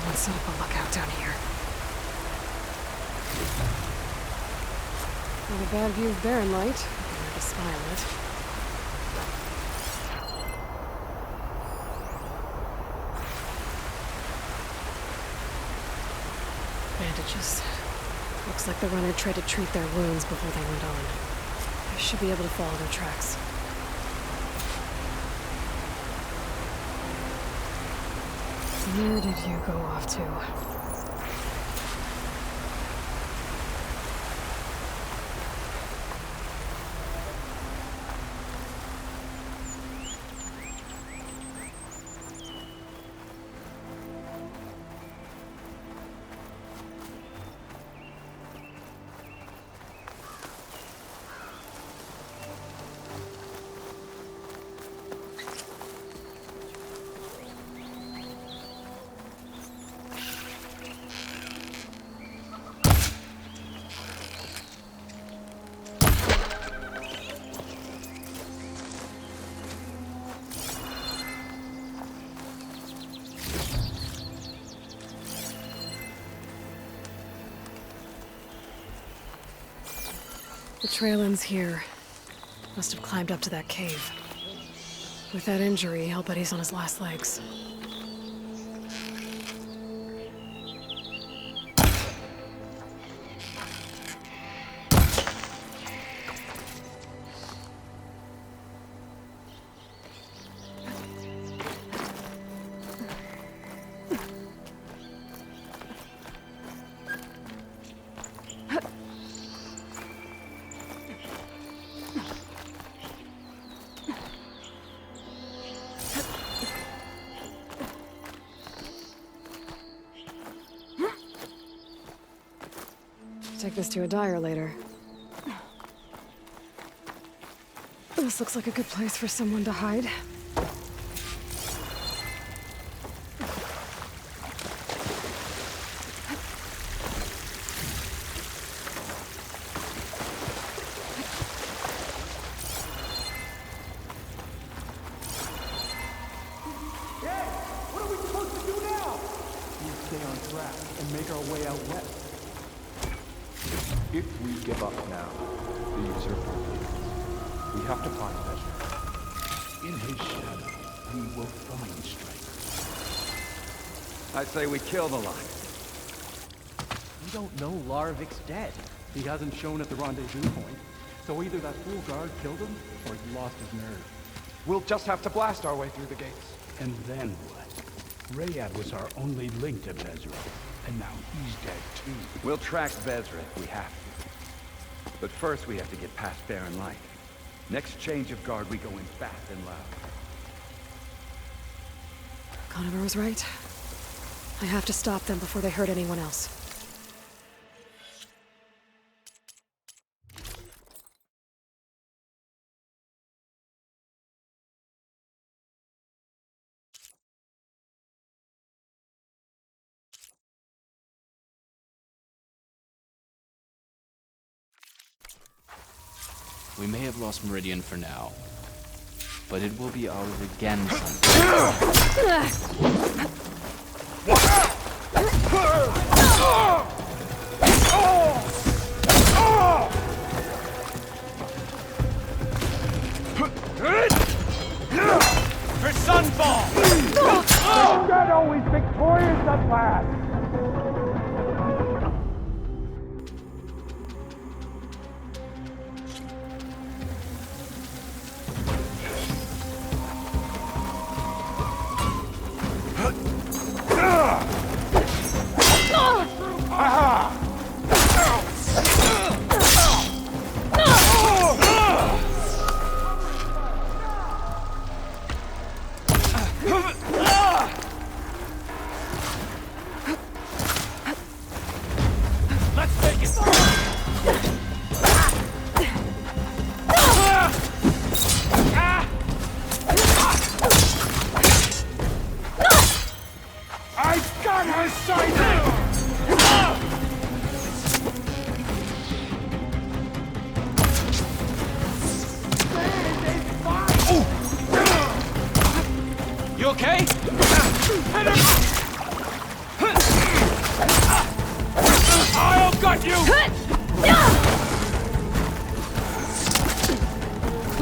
Someone set up a lookout down here. Not a bad view of Barren Light. Hard to spy on it. Bandages. Looks like the runner tried to treat their wounds before they went on. I should be able to follow their tracks. Where did you go off to? The trail ends here. Must have climbed up to that cave. With that injury, I'll bet he's on his last legs. Take this to a dyer later. This looks like a good place for someone to hide. What are we supposed to do now? We stay on track and make our way out west. If we give up now, the usurper wins. We have to find Bezra. In his shadow, we will find Stryker. I say we kill the lot. We don't know Larvik's dead. He hasn't shown at the rendezvous point. So either that fool guard killed him, or he lost his nerve. We'll just have to blast our way through the gates. And then what? Rayad was our only link to Bezra, and now he's dead too. We'll track Vezra if we have to. But first we have to get past Barren Light. Next change of guard, we go in fast and loud. Conover was right. I have to stop them before they hurt anyone else. We may have lost Meridian for now, but it will be ours again someday. For Sunfall! Not always victorious at last!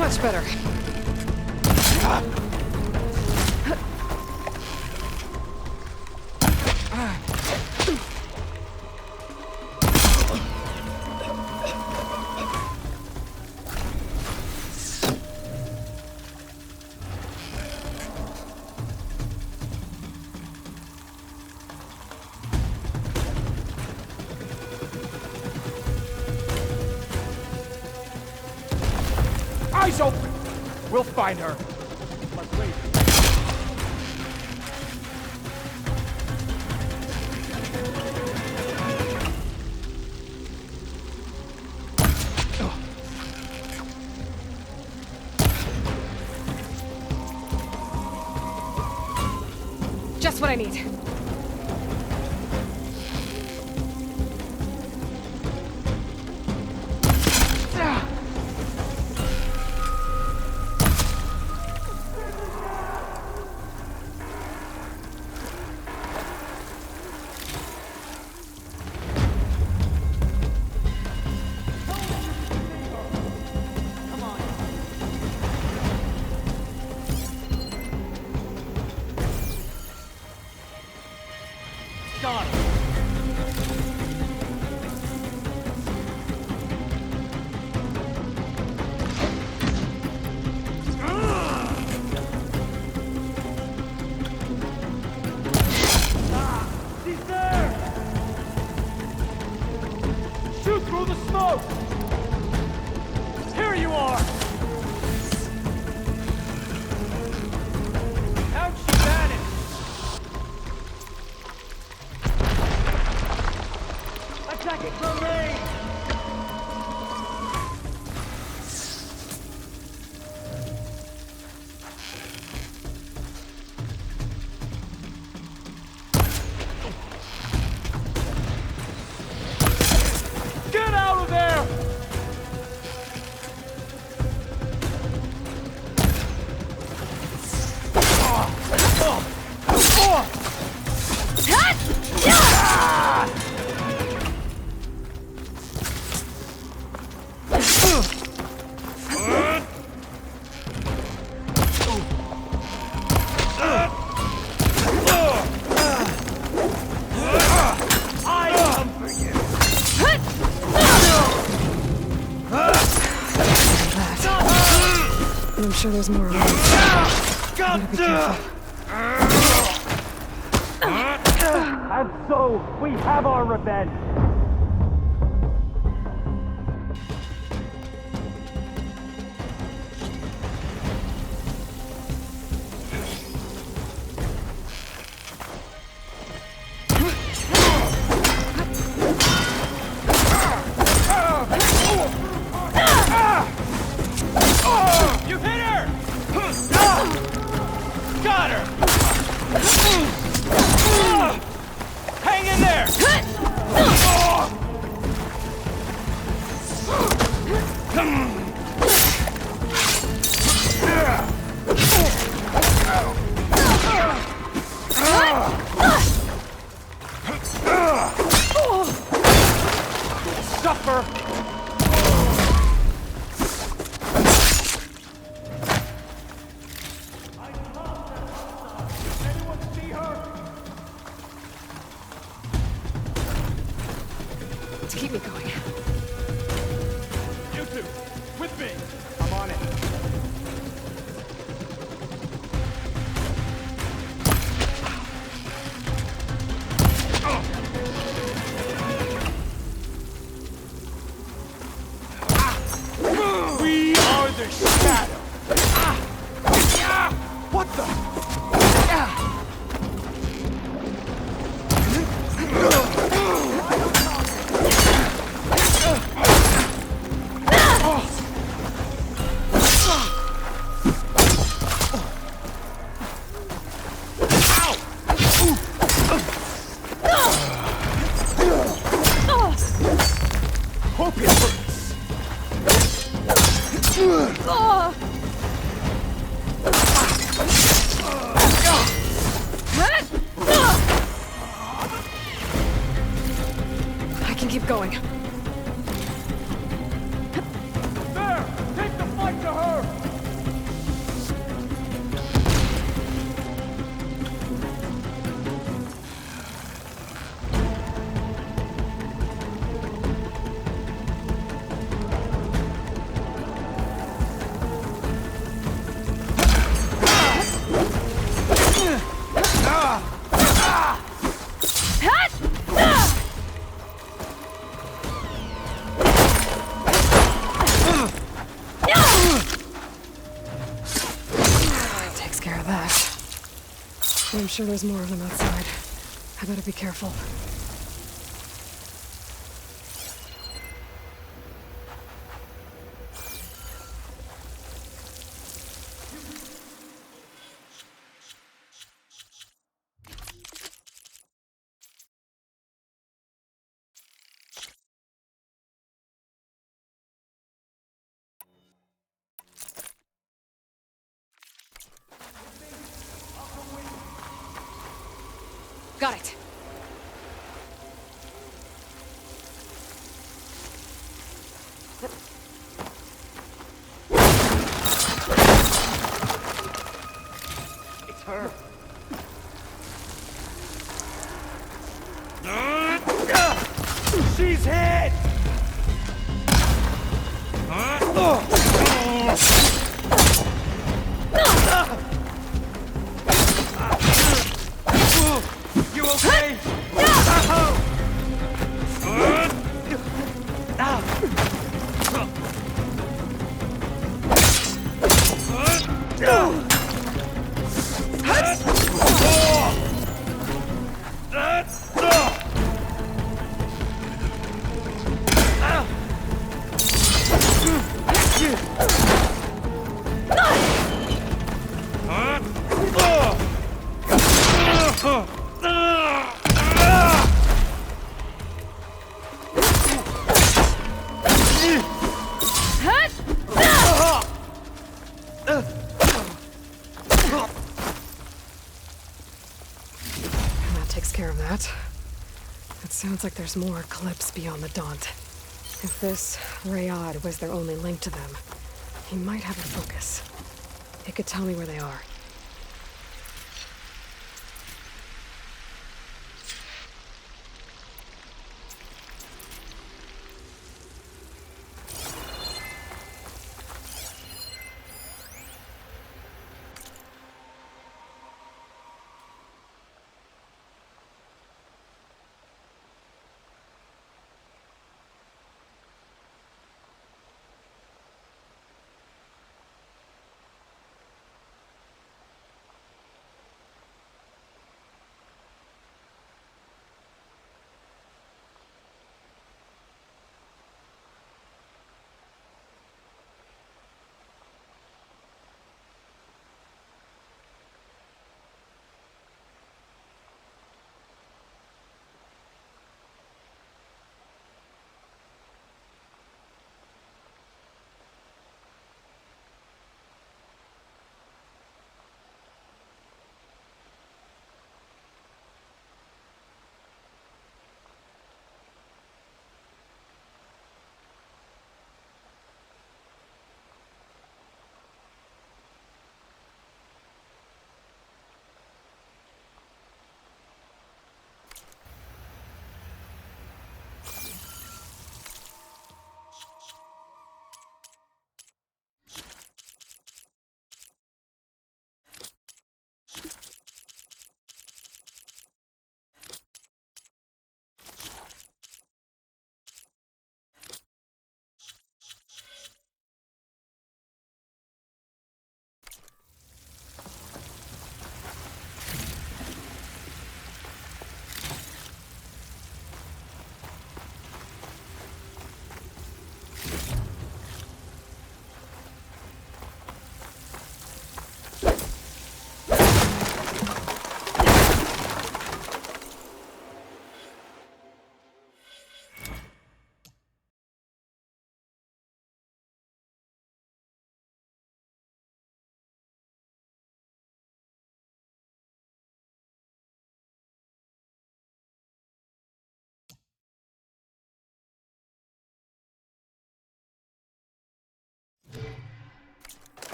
Much better. Eyes open! We'll find her. Let's wait. Just what I need. Got him. He's there! Shoot through the smoke! Here you are! How'd she vanish? Attacking from range! Get out of there! And I'm sure there's more around. Gotta be careful. And so, we have our revenge! You hit her! Got her! Hang in there! Suffer! To keep me going. You two, with me! I'm on it. We are the shadow! What the? Hope it hurts! I can keep going. There! Take the fight to her! that. I'm sure there's more of them outside. I better be careful. Got it. It's her. She's hit! You okay? That takes care of that. It sounds like there's more Eclipse beyond the Daunt. If this Rayad was their only link to them, he might have a focus. It could tell me where they are.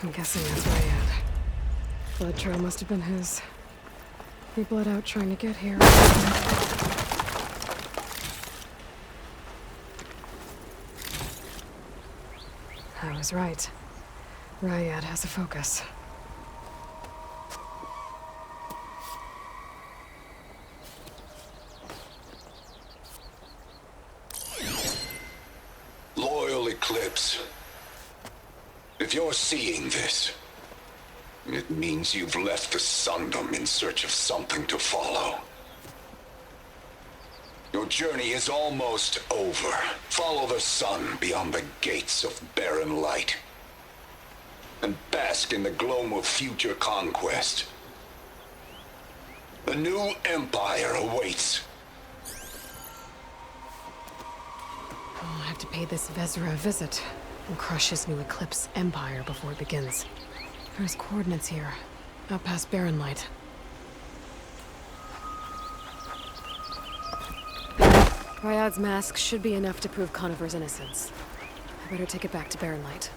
I'm guessing that's Rayad. Blood trail must have been his. He bled out trying to get here. was right. Ryad has a focus. Loyal Eclipse. If you're seeing this, it means you've left the Sundom in search of something to follow. Your journey is almost over. Follow the sun beyond the gates of barren light. And bask in the gloam of future conquest. A new empire awaits. I'll have to pay this Vezra a visit and crush his new Eclipse empire before it begins. There's coordinates here, out past Barren Light. Ryad's mask should be enough to prove Conover's innocence. I better take it back to Barren Light.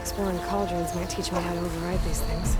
Exploring cauldrons might teach me how to override these things.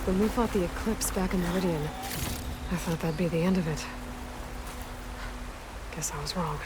When we fought the Eclipse back in Meridian, I thought that'd be the end of it. Guess I was wrong.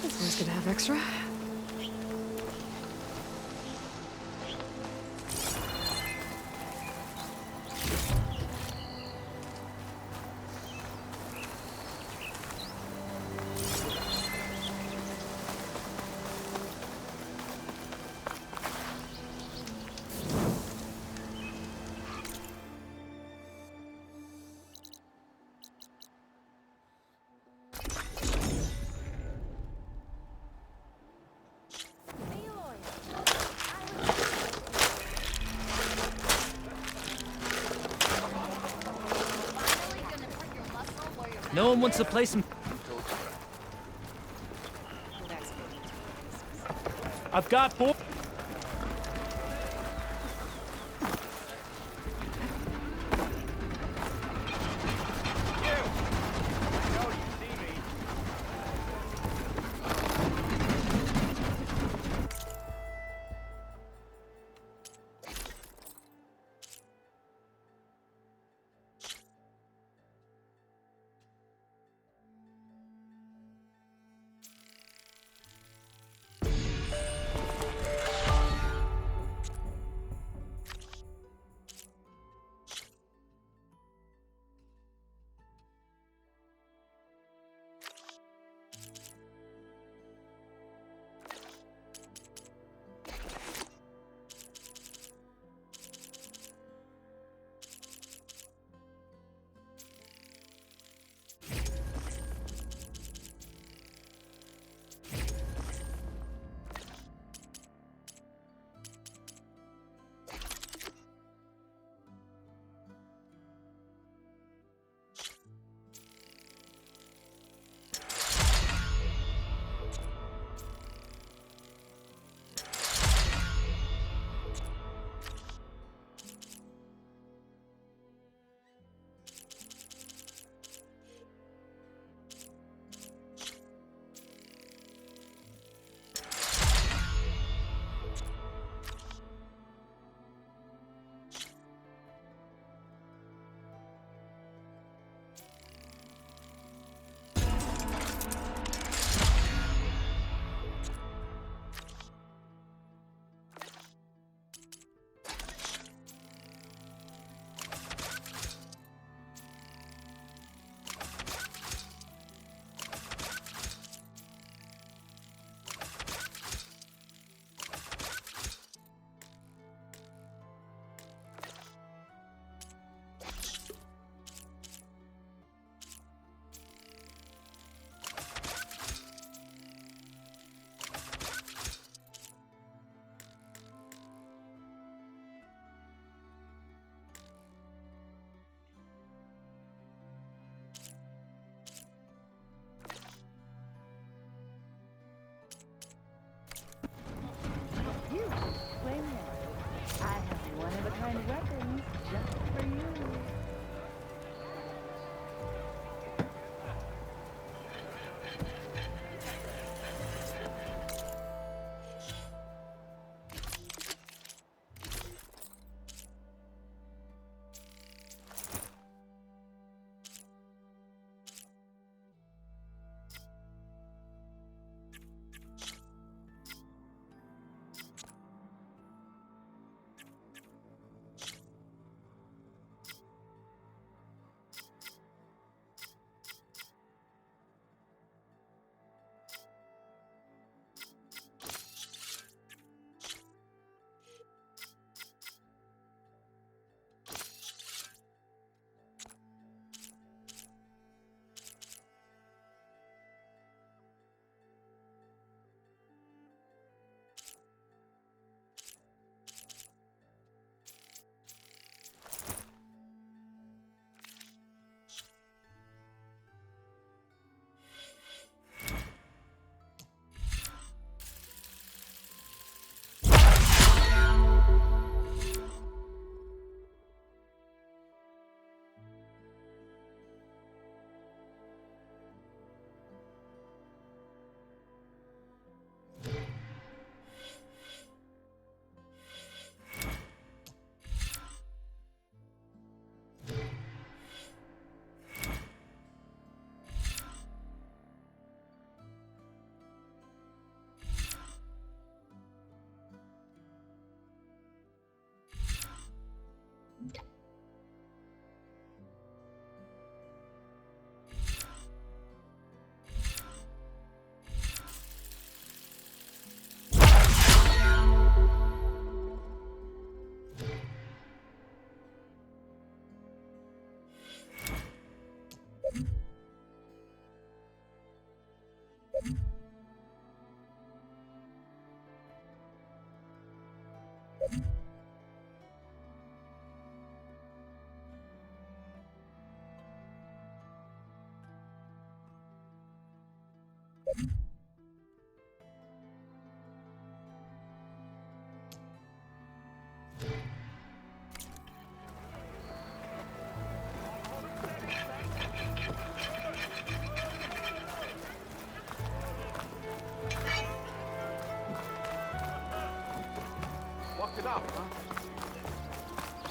This one's gonna have extra. No one wants to play some... I've got four...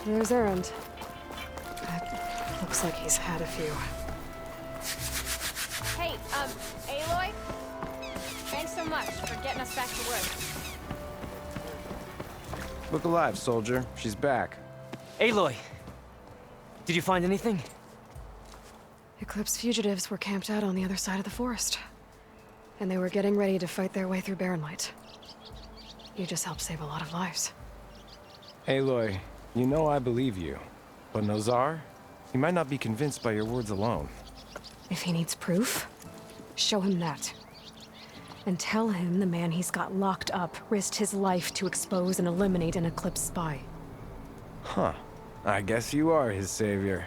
There's Erend. Looks like he's had a few. Hey, Aloy? Thanks so much for getting us back to work. Look alive, soldier. She's back. Aloy! Did you find anything? Eclipse fugitives were camped out on the other side of the forest. And they were getting ready to fight their way through Barren Light. You just helped save a lot of lives. Aloy, you know I believe you. But Nozar? He might not be convinced by your words alone. If he needs proof, show him that. And tell him the man he's got locked up risked his life to expose and eliminate an Eclipse spy. Huh. I guess you are his savior.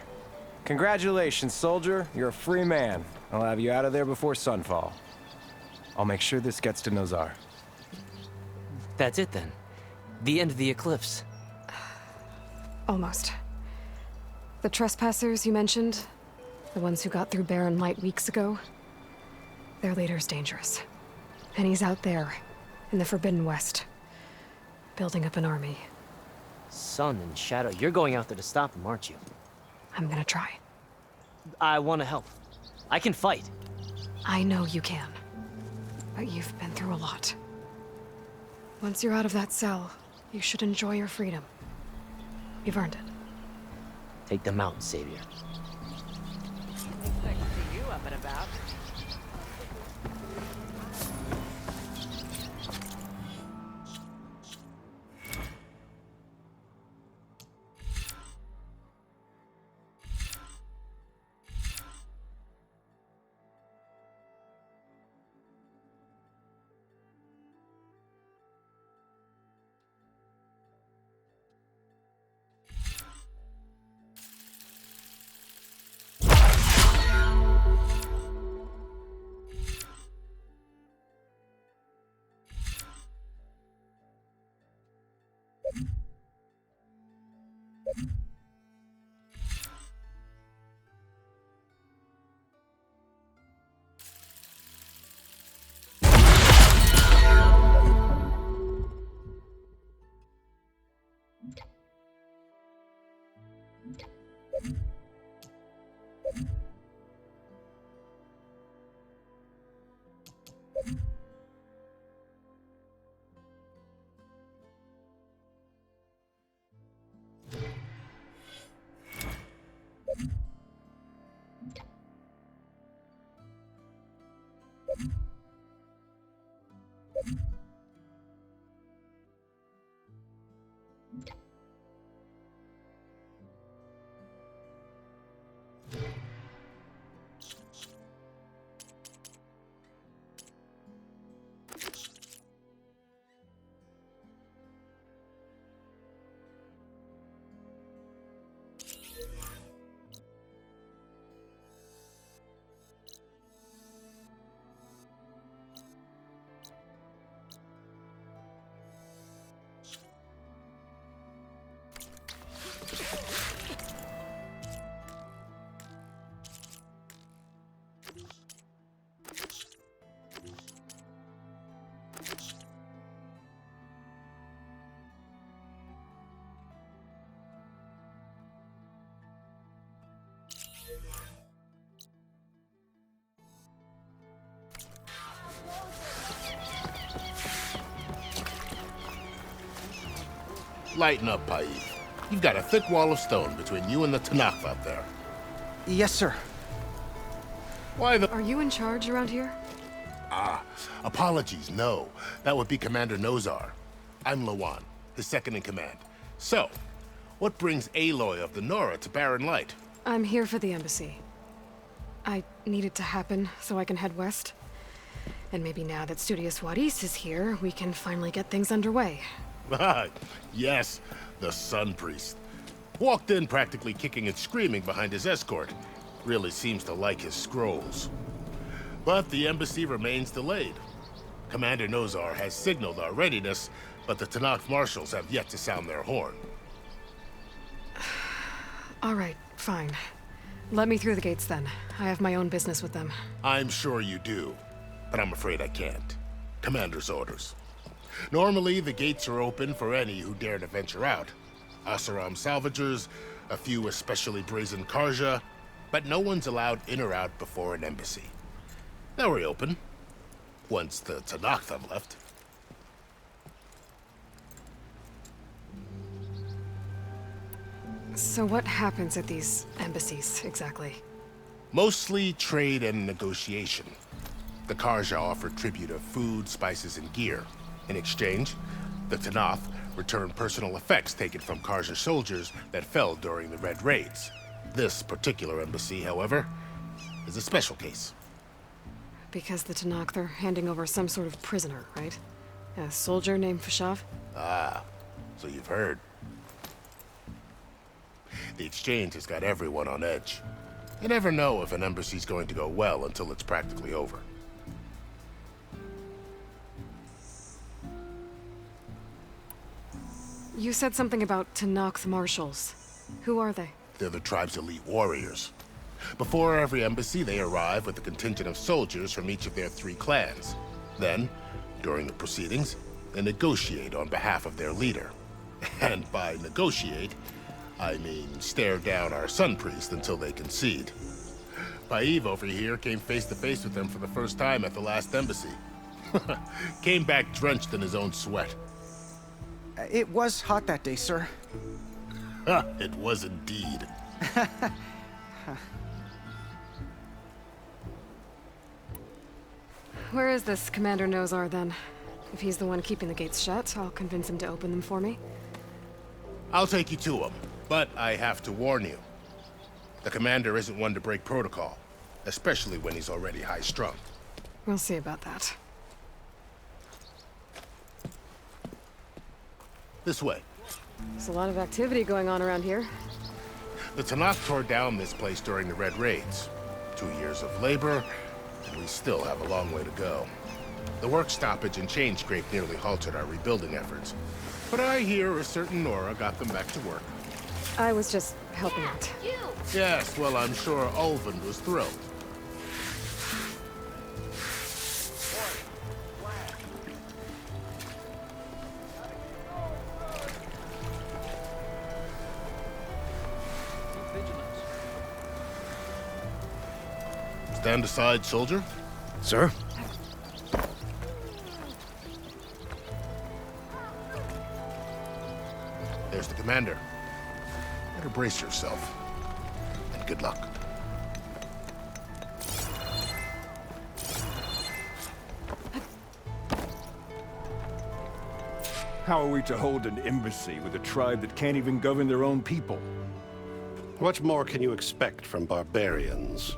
Congratulations, soldier. You're a free man. I'll have you out of there before sunfall. I'll make sure this gets to Nozar. That's it then. The end of the Eclipse. Almost. The trespassers you mentioned, the ones who got through Barren Light weeks ago, their leader's dangerous. And he's out there, in the Forbidden West, building up an army. Sun and Shadow, you're going out there to stop him, aren't you? I'm gonna try. I want to help. I can fight. I know you can. But you've been through a lot. Once you're out of that cell, you should enjoy your freedom. You've earned it. Take them out, Savior. Expect to see you up and about. Lighten up, Paid. You've got a thick wall of stone between you and the Tanakh up there. Yes, sir. Why the— Are you in charge around here? Apologies, no. That would be Commander Nozar. I'm Lawan, his second in command. So, what brings Aloy of the Nora to Barren Light? I'm here for the embassy. I need it to happen so I can head west. And maybe now that Studious Wadis is here, we can finally get things underway. Yes, the Sun Priest. Walked in practically kicking and screaming behind his escort. Really seems to like his scrolls. But the embassy remains delayed. Commander Nozar has signaled our readiness, but the Tenakth marshals have yet to sound their horn. All right, fine. Let me through the gates then. I have my own business with them. I'm sure you do, but I'm afraid I can't. Commander's orders. Normally, the gates are open for any who dare to venture out. Asaram salvagers, a few especially brazen Karja, but no one's allowed in or out before an embassy. They'll reopen, once the Tenakth have left. So what happens at these embassies, exactly? Mostly trade and negotiation. The Karja offer tribute of food, spices, and gear. In exchange, the Tenakth return personal effects taken from Karja soldiers that fell during the Red Raids. This particular embassy, however, is a special case. Because the Tenakth are handing over some sort of prisoner, right? A soldier named Fashav? Ah, so you've heard. The exchange has got everyone on edge. You never know if an embassy's going to go well until it's practically over. You said something about Tenakth marshals. Who are they? They're the tribe's elite warriors. Before every embassy, they arrive with a contingent of soldiers from each of their 3 clans. Then, during the proceedings, they negotiate on behalf of their leader. And by negotiate, I mean stare down our Sun Priest until they concede. Paiv over here came face to face with them for the first time at the last embassy. Came back drenched in his own sweat. It was hot that day, sir. It was indeed. Where is this Commander Nozar, then? If he's the one keeping the gates shut, I'll convince him to open them for me. I'll take you to him, but I have to warn you. The commander isn't one to break protocol, especially when he's already high-strung. We'll see about that. This way. There's a lot of activity going on around here. The Tenakth tore down this place during the Red Raids. 2 years of labor, and we still have a long way to go. The work stoppage and chain scrape nearly halted our rebuilding efforts. But I hear a certain Nora got them back to work. I was just helping out. Yes, well, I'm sure Ulvund was thrilled. Stand aside, soldier. Sir? There's the commander. Better brace yourself. And good luck. How are we to hold an embassy with a tribe that can't even govern their own people? What more can you expect from barbarians?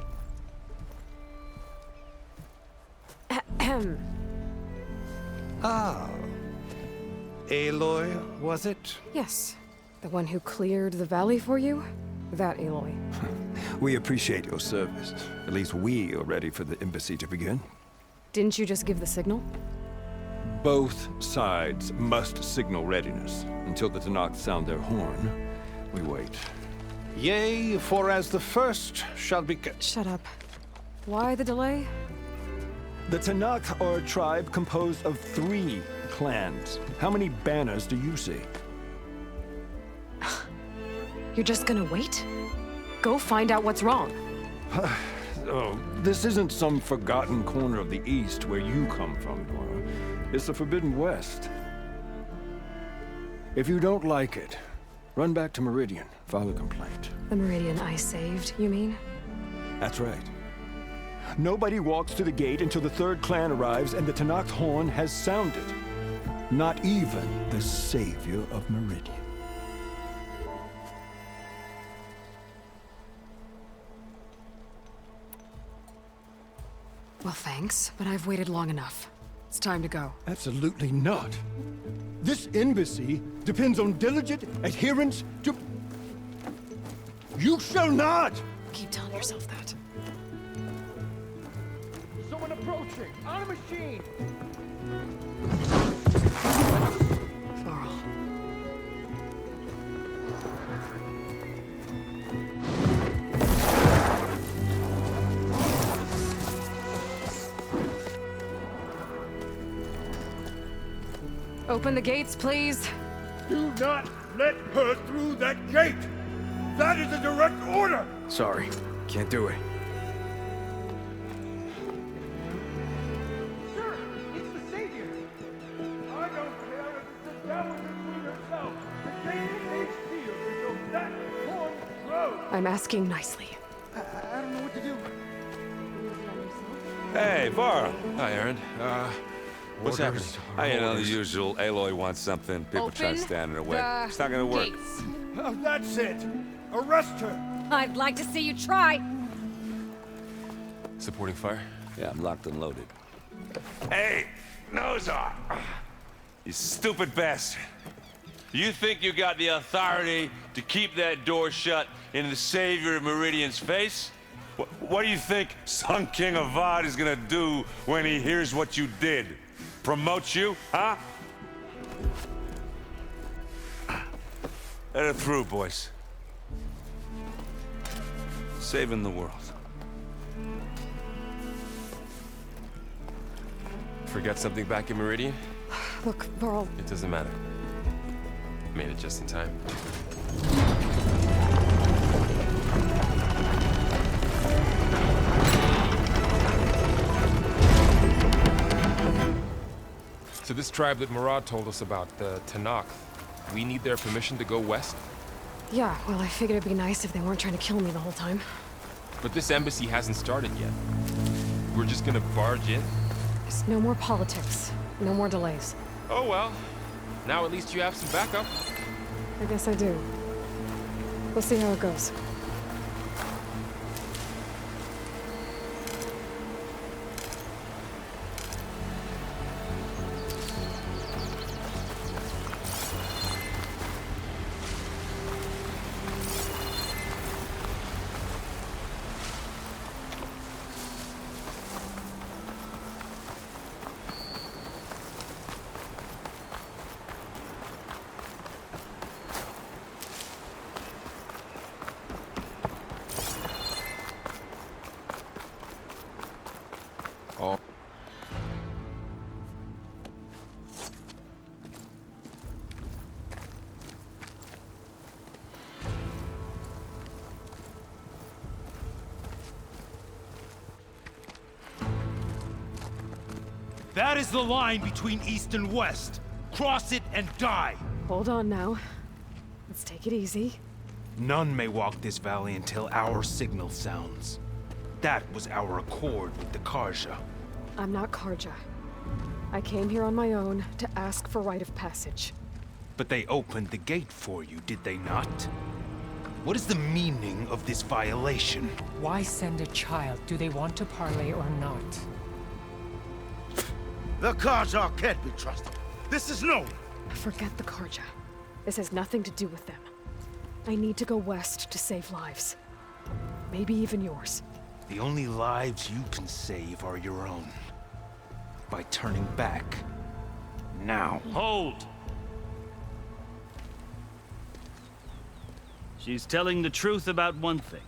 Ah. Aloy, was it? Yes. The one who cleared the valley for you? That Aloy. We appreciate your service. At least we are ready for the embassy to begin. Didn't you just give the signal? Both sides must signal readiness. Until the Tenakth sound their horn, we wait. Yea, for as the first shall be... Shut up. Why the delay? The Tenakth are a tribe composed of 3 clans. How many banners do you see? You're just gonna wait? Go find out what's wrong. Oh, this isn't some forgotten corner of the East where you come from, Nora. It's the Forbidden West. If you don't like it, run back to Meridian, file a complaint. The Meridian I saved, you mean? That's right. Nobody walks to the gate until the 3rd clan arrives and the Tenakth horn has sounded. Not even the savior of Meridian. Well, thanks, but I've waited long enough. It's time to go. Absolutely not. This embassy depends on diligent adherence to... You shall not! Keep telling yourself that. Someone approaching! On a machine! Varl. Open the gates, please. Do not let her through that gate! That is a direct order! Sorry, can't do it. Sir, it's the Savior! I don't care if it's the devil between herself. The gate remains sealed until that horn blows! I'm asking nicely. I don't know what to do. Hey, Varl. Hi, Aaron. What's happening? You know, the usual. Aloy wants something. People try to stand in her way. It's not gonna work. Oh, that's it! Arrest her! I'd like to see you try. Supporting fire? Yeah, I'm locked and loaded. Hey, Nozar! You stupid bastard. You think you got the authority to keep that door shut in the Savior of Meridian's face? What do you think Sun King Avad is gonna do when he hears what you did? Promote you, huh? Let her through, boys. Saving the world. Forget something back in Meridian? Look, Varl. It doesn't matter. Made it just in time. So this tribe that Murad told us about, the Tanakh, we need their permission to go west? Yeah, well, I figured it'd be nice if they weren't trying to kill me the whole time. But this embassy hasn't started yet. We're just gonna barge in? There's no more politics. No more delays. Oh well. Now at least you have some backup. I guess I do. We'll see how it goes. Oh. That is the line between East and West. Cross it and die. Hold on now. Let's take it easy. None may walk this valley until our signal sounds. That was our accord with the Karja. I'm not Karja. I came here on my own to ask for rite of passage. But they opened the gate for you, did they not? What is the meaning of this violation? Why send a child? Do they want to parley or not? The Karja can't be trusted. This is known. Forget the Karja. This has nothing to do with them. I need to go west to save lives. Maybe even yours. The only lives you can save are your own. By turning back. Now. Hold! She's telling the truth about one thing.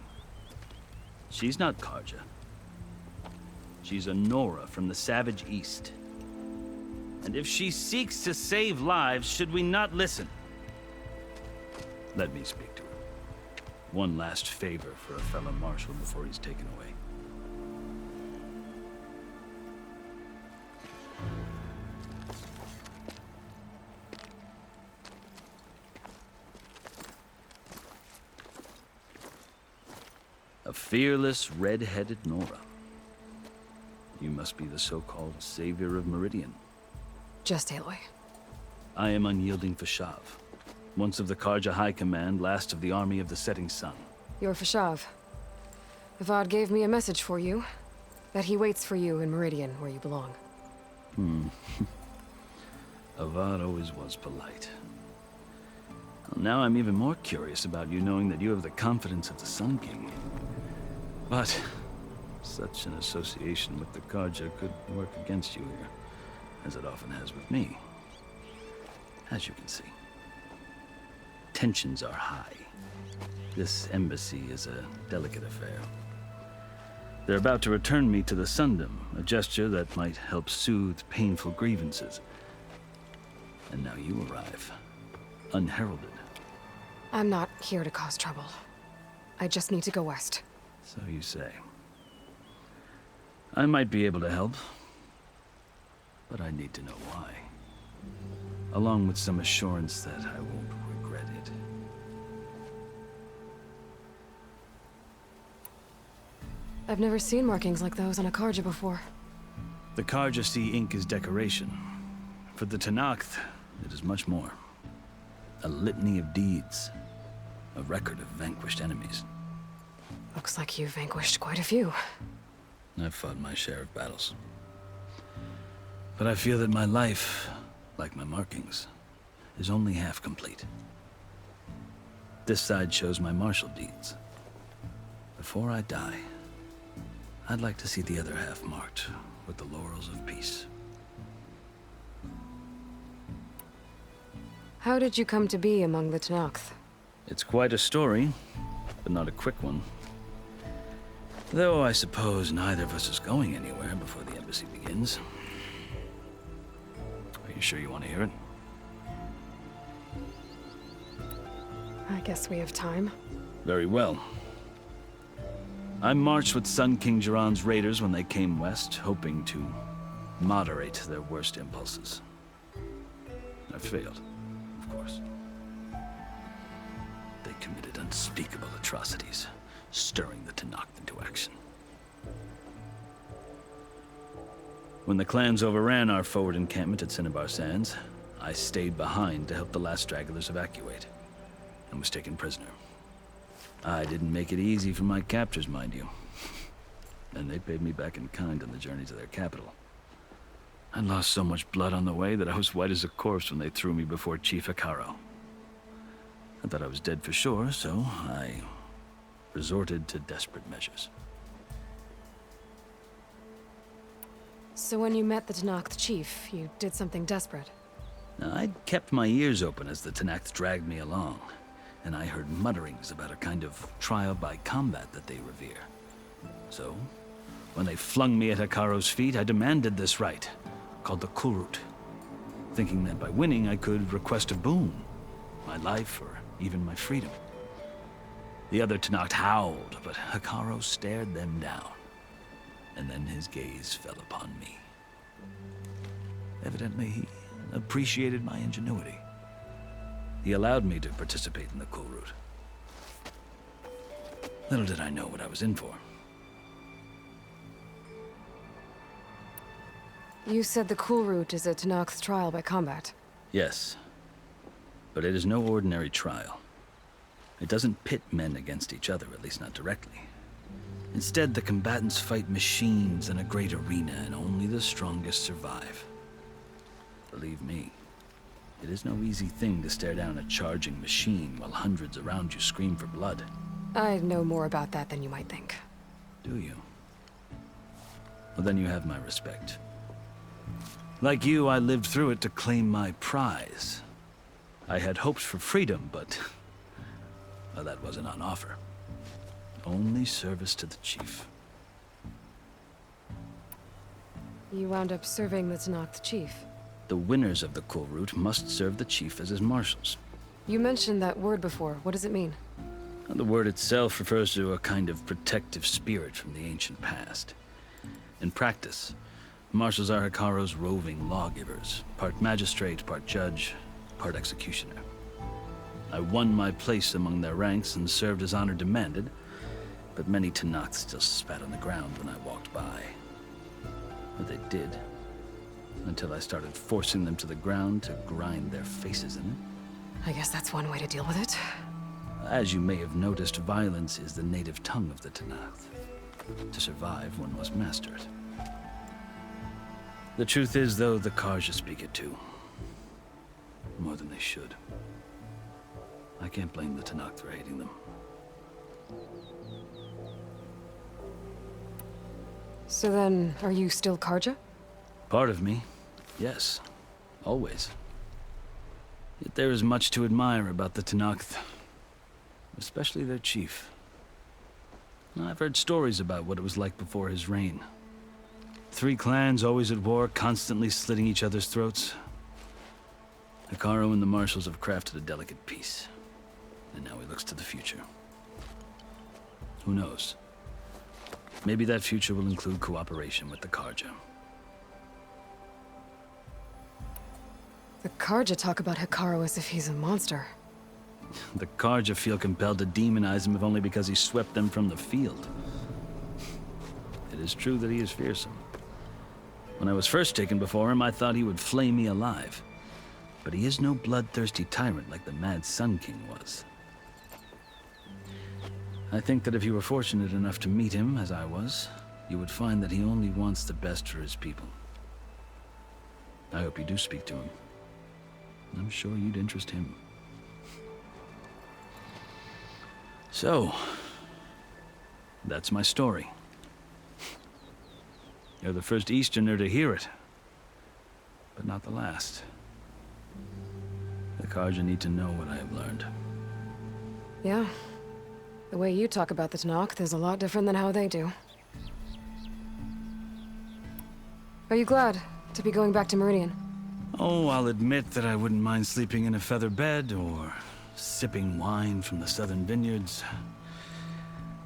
She's not Karja. She's a Nora from the Savage East. And if she seeks to save lives, should we not listen? Let me speak to her. One last favor for a fellow marshal before he's taken away. A fearless, red-headed Nora. You must be the so-called savior of Meridian. Just Aloy. I am Unyielding Fashav. Once of the Karja High Command, last of the army of the Setting Sun. You're Fashav. Avad gave me a message for you. That he waits for you in Meridian, where you belong. Avad always was polite. Well, now I'm even more curious about you knowing that you have the confidence of the Sun King. But such an association with the Carja could work against you here, as it often has with me. As you can see, tensions are high. This embassy is a delicate affair. They're about to return me to the Sundom, a gesture that might help soothe painful grievances. And now you arrive, unheralded. I'm not here to cause trouble. I just need to go west. So you say. I might be able to help, but I need to know why. Along with some assurance that I won't regret it. I've never seen markings like those on a Carja before. The Carja see ink as decoration. For the Tenakth, it is much more. A litany of deeds. A record of vanquished enemies. Looks like you've vanquished quite a few. I've fought my share of battles. But I feel that my life, like my markings, is only half complete. This side shows my martial deeds. Before I die, I'd like to see the other half marked with the laurels of peace. How did you come to be among the Tenakth? It's quite a story, but not a quick one. Though I suppose neither of us is going anywhere before the embassy begins. Are you sure you want to hear it? I guess we have time. Very well. I marched with Sun King Jiran's raiders when they came west, hoping to moderate their worst impulses. I failed, of course. They committed unspeakable atrocities, stirring the Tenakth into action. When the clans overran our forward encampment at Cinnabar Sands, I stayed behind to help the last stragglers evacuate, and was taken prisoner. I didn't make it easy for my captors, mind you. And they paid me back in kind on the journey to their capital. I lost so much blood on the way that I was white as a corpse when they threw me before Chief Hekarro. I thought I was dead for sure, so I resorted to desperate measures. So when you met the Tenakth chief, you did something desperate? Now, I'd kept my ears open as the Tenakth dragged me along, and I heard mutterings about a kind of trial by combat that they revere. So, when they flung me at Hekarro's feet, I demanded this right, called the Kulrut, thinking that by winning I could request a boon, my life or even my freedom. The other Tenakth howled, but Hekarro stared them down, and then his gaze fell upon me. Evidently, he appreciated my ingenuity. He allowed me to participate in the Kulrut. Little did I know what I was in for. You said the Kulrut is a Tenakth trial by combat. Yes, but it is no ordinary trial. It doesn't pit men against each other, at least not directly. Instead, the combatants fight machines in a great arena, and only the strongest survive. Believe me, it is no easy thing to stare down a charging machine while hundreds around you scream for blood. I know more about that than you might think. Do you? Well, then you have my respect. Like you, I lived through it to claim my prize. I had hoped for freedom, but well, that wasn't on offer. Only service to the chief. You wound up serving the Tenakth chief. The winners of the Kulrut must serve the chief as his marshals. You mentioned that word before. What does it mean? The word itself refers to a kind of protective spirit from the ancient past. In practice, marshals are Hekarro's roving lawgivers, part magistrate, part judge, part executioner. I won my place among their ranks and served as honor demanded, but many Tenakth still spat on the ground when I walked by. But they did, until I started forcing them to the ground to grind their faces in it. I guess that's one way to deal with it. As you may have noticed, violence is the native tongue of the Tenakth. To survive, one must master it. The truth is, though, the Carja speak it too. more than they should. I can't blame the Tenakth for hating them. So then, are you still Karja? Part of me, yes. Always. Yet there is much to admire about the Tenakth. Especially their chief. I've heard stories about what it was like before his reign. 3 clans always at war, constantly slitting each other's throats. Hekarro and the Marshals have crafted a delicate peace. And now he looks to the future. Who knows? Maybe that future will include cooperation with the Karja. The Karja talk about Hekarro as if he's a monster. The Karja feel compelled to demonize him if only because he swept them from the field. It is true that he is fearsome. When I was first taken before him, I thought he would flay me alive. But he is no bloodthirsty tyrant like the Mad Sun King was. I think that if you were fortunate enough to meet him, as I was, you would find that he only wants the best for his people. I hope you do speak to him. I'm sure you'd interest him. So, that's my story. You're the first Easterner to hear it, but not the last. The Karja need to know what I have learned. Yeah. The way you talk about the Tenakth is a lot different than how they do. Are you glad to be going back to Meridian? Oh, I'll admit that I wouldn't mind sleeping in a feather bed or sipping wine from the southern vineyards.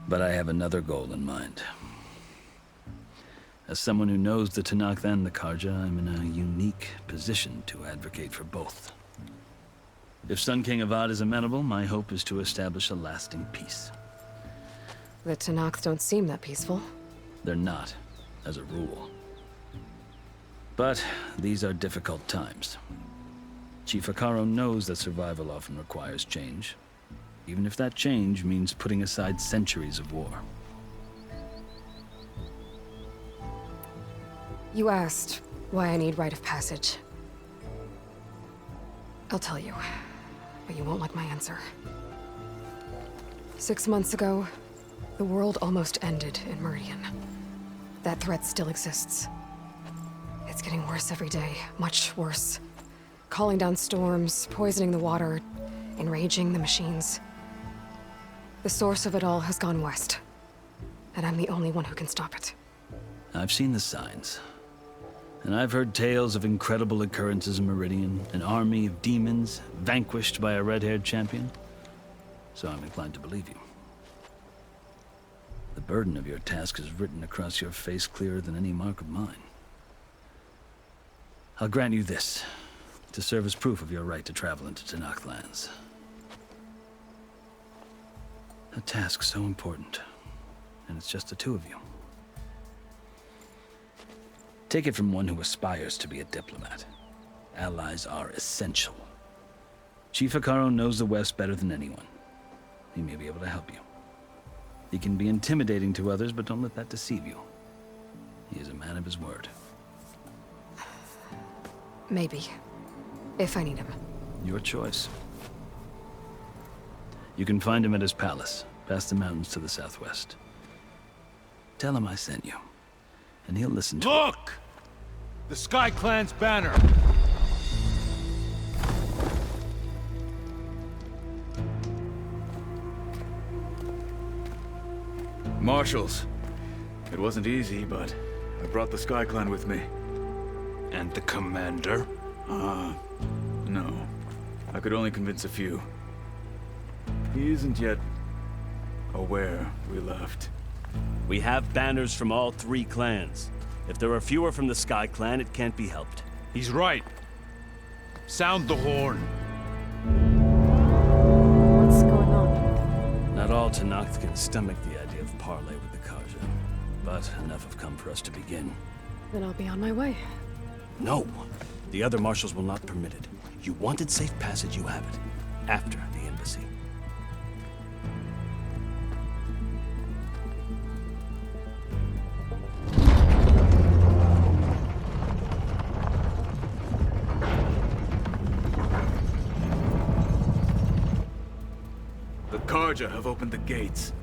But I have another goal in mind. As someone who knows the Tenakth and the Karja, I'm in a unique position to advocate for both. If Sun King Avad is amenable, my hope is to establish a lasting peace. The Tenakth don't seem that peaceful. They're not, as a rule. But these are difficult times. Chief Hekarro knows that survival often requires change, even if that change means putting aside centuries of war. You asked why I need rite of passage. I'll tell you, but you won't like my answer. 6 months ago, the world almost ended in Meridian. That threat still exists. It's getting worse every day, much worse. Calling down storms, poisoning the water, enraging the machines. The source of it all has gone west, and I'm the only one who can stop it. I've seen the signs. And I've heard tales of incredible occurrences in Meridian, an army of demons vanquished by a red-haired champion. So I'm inclined to believe you. The burden of your task is written across your face clearer than any mark of mine. I'll grant you this, to serve as proof of your right to travel into Tenakth lands. A task so important, and it's just the 2 of you. Take it from one who aspires to be a diplomat. Allies are essential. Chief Hekarro knows the West better than anyone. He may be able to help you. He can be intimidating to others, but don't let that deceive you. He is a man of his word. Maybe. If I need him. Your choice. You can find him at his palace, past the mountains to the southwest. Tell him I sent you, and he'll listen to Look! The Sky Clan's banner! Marshals. It wasn't easy, but I brought the Sky Clan with me. And the commander? No. I could only convince a few. He isn't yet aware we left. We have banners from all 3 clans. If there are fewer from the Sky Clan, it can't be helped. He's right. Sound the horn. What's going on? Not all Tenakth can stomach the idea of parley with the Karja, but enough have come for us to begin. Then I'll be on my way. No. The other marshals will not permit it. You wanted safe passage, you have it. After the embassy. Carja have opened the gates.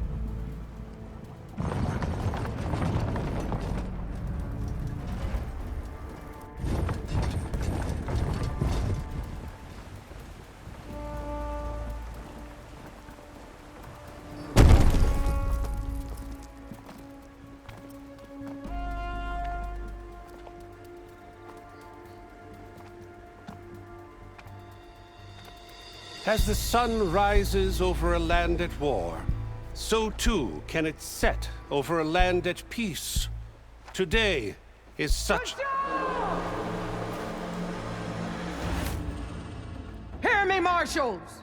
As the sun rises over a land at war, so too can it set over a land at peace. Today is such... Hear me, marshals!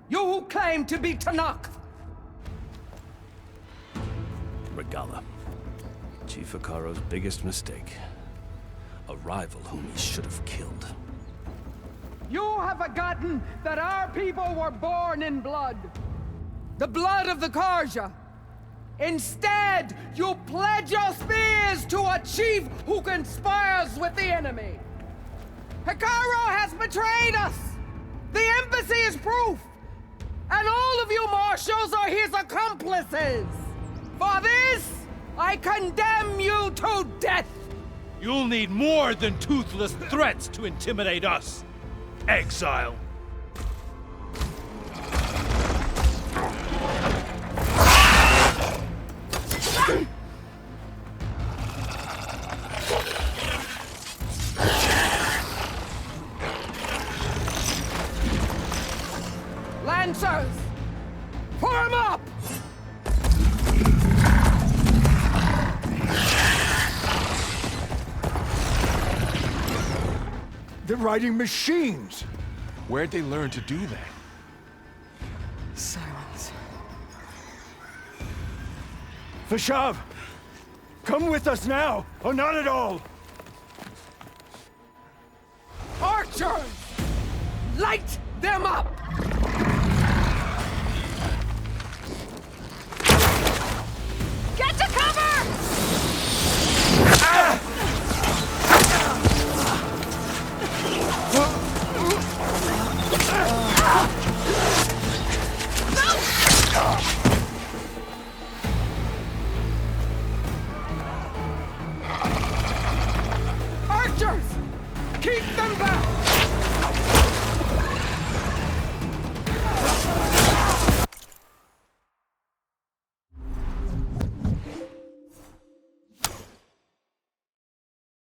You who claim to be Tenakth! Regalla. Chief Hekarro's biggest mistake. A rival whom he should have killed. You have forgotten that our people were born in blood. The blood of the Carja. Instead, you pledge your spears to a chief who conspires with the enemy. Hekarro has betrayed us. The embassy is proof. And all of you marshals are his accomplices. For this, I condemn you to death. You'll need more than toothless threats to intimidate us. Exile. Lancers, form up! They're riding machines. Where'd they learn to do that? Silence. Vashav, come with us now, or not at all. Archers, light them up! Get to cover! Archers, keep them back!